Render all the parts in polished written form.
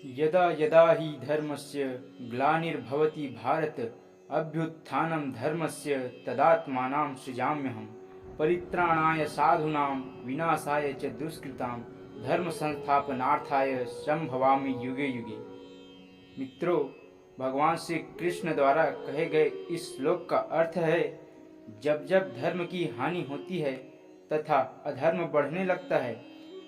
यदा यदा हि धर्मस्य ग्लानिर्भवति भारत अभ्युत्थानं धर्मस्य तदात्मानं सृजाम्यहम् परित्राणाय साधूनां विनाशाय च दुष्कृतां धर्म संस्थापनार्थाय संभवामि युगे युगे। मित्रों, भगवान श्री कृष्ण द्वारा कहे गए इस श्लोक का अर्थ है, जब जब धर्म की हानि होती है तथा अधर्म बढ़ने लगता है,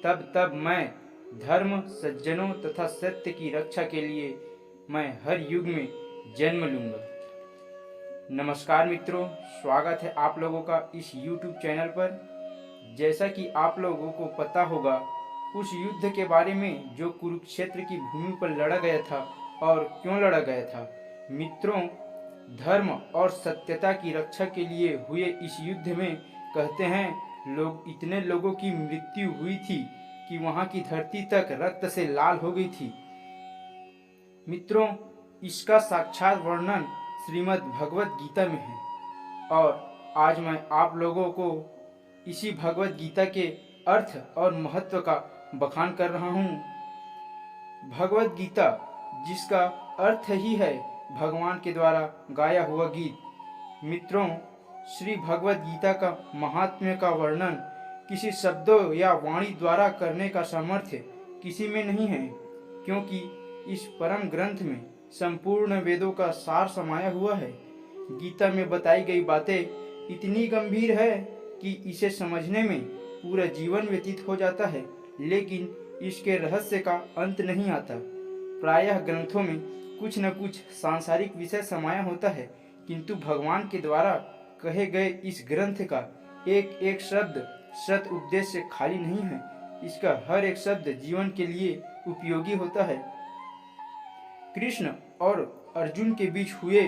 तब तब मैं धर्म, सज्जनों तथा सत्य की रक्षा के लिए मैं हर युग में जन्म लूंगा। नमस्कार मित्रों, स्वागत है आप लोगों का इस YouTube चैनल पर। जैसा कि आप लोगों को पता होगा, उस युद्ध के बारे में जो कुरुक्षेत्र की भूमि पर लड़ा गया था और क्यों लड़ा गया था। मित्रों, धर्म और सत्यता की रक्षा के लिए हुए इस युद्ध में कहते हैं इतने लोगों की मृत्यु हुई थी कि वहां की धरती तक रक्त से लाल हो गई थी। मित्रों, इसका साक्षात वर्णन श्रीमद् भगवत गीता में है और आज मैं आप लोगों को इसी भगवत गीता के अर्थ और महत्व का बखान कर रहा हूँ। भगवत गीता, जिसका अर्थ ही है भगवान के द्वारा गाया हुआ गीत। मित्रों, श्री भगवत गीता का महात्म्य का वर्णन किसी शब्दों या वाणी द्वारा करने का सामर्थ्य किसी में नहीं है, क्योंकि इस परम ग्रंथ में संपूर्ण वेदों का सार समाया हुआ है। गीता में बताई गई बातें इतनी गंभीर है कि इसे समझने में पूरा जीवन व्यतीत हो जाता है, लेकिन इसके रहस्य का अंत नहीं आता। प्रायः ग्रंथों में कुछ न कुछ सांसारिक विषय समाया होता है, किंतु भगवान के द्वारा कहे गए इस ग्रंथ का एक एक शब्द सत उद्देश्य से खाली नहीं है। इसका हर एक शब्द जीवन के लिए उपयोगी होता है। कृष्ण और अर्जुन के बीच हुए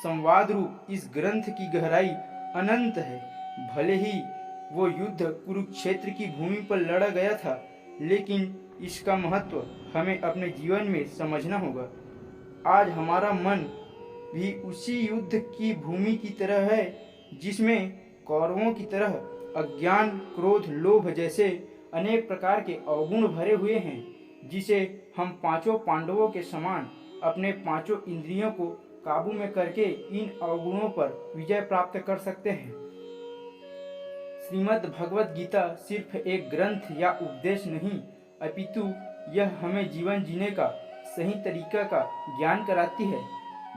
संवाद रूप इस ग्रंथ की गहराई अनंत है। भले ही वो युद्ध कुरुक्षेत्र की भूमि पर लड़ा गया था, लेकिन इसका महत्व हमें अपने जीवन में समझना होगा। आज हमारा मन भी उसी युद्ध की भूमि की तरह है, जिसमें कौरवों की तरह अज्ञान, क्रोध, लोभ जैसे अनेक प्रकार के अवगुण भरे हुए हैं, जिसे हम पांचों पांडवों के समान अपने पांचों इंद्रियों को काबू में करके इन अवगुणों पर विजय प्राप्त कर सकते हैं। श्रीमद् भगवत गीता सिर्फ एक ग्रंथ या उपदेश नहीं, अपितु यह हमें जीवन जीने का सही तरीका का ज्ञान कराती है।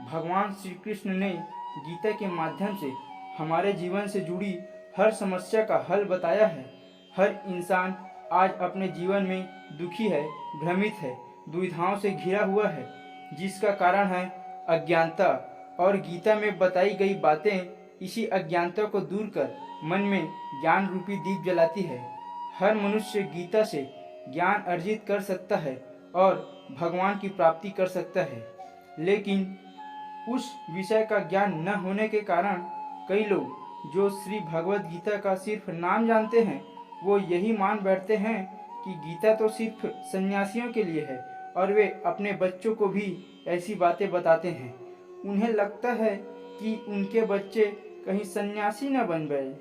भगवान श्री कृष्ण ने गीता के माध्यम से हमारे जीवन से जुड़ी हर समस्या का हल बताया है। हर इंसान आज अपने जीवन में दुखी है, भ्रमित है, दुविधाओं से घिरा हुआ है, जिसका कारण है अज्ञानता। और गीता में बताई गई बातें इसी अज्ञानता को दूर कर मन में ज्ञान रूपी दीप जलाती है। हर मनुष्य गीता से ज्ञान अर्जित कर सकता है और भगवान की प्राप्ति कर सकता है, लेकिन उस विषय का ज्ञान न होने के कारण कई लोग जो श्री भगवत गीता का सिर्फ नाम जानते हैं, वो यही मान बैठते हैं कि गीता तो सिर्फ सन्यासियों के लिए है, और वे अपने बच्चों को भी ऐसी बातें बताते हैं। उन्हें लगता है कि उनके बच्चे कहीं सन्यासी न बन गए,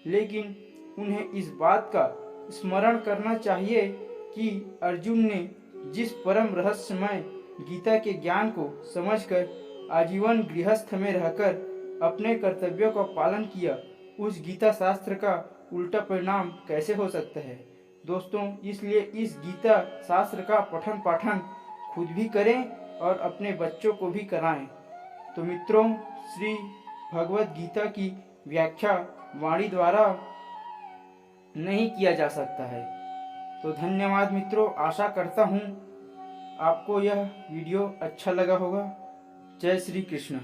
लेकिन उन्हें इस बात का स्मरण करना चाहिए कि अर्जुन ने जिस परम रहस्यमय गीता के ज्ञान को समझकर आजीवन गृहस्थ में रहकर अपने कर्तव्यों का पालन किया, उस गीता शास्त्र का उल्टा परिणाम कैसे हो सकता है। दोस्तों, इसलिए इस गीता शास्त्र का पठन पाठन खुद भी करें और अपने बच्चों को भी कराएं। तो मित्रों, श्री भगवत गीता की व्याख्या वाणी द्वारा नहीं किया जा सकता है। तो धन्यवाद मित्रों, आशा करता हूँ आपको यह वीडियो अच्छा लगा होगा। जय श्री कृष्ण।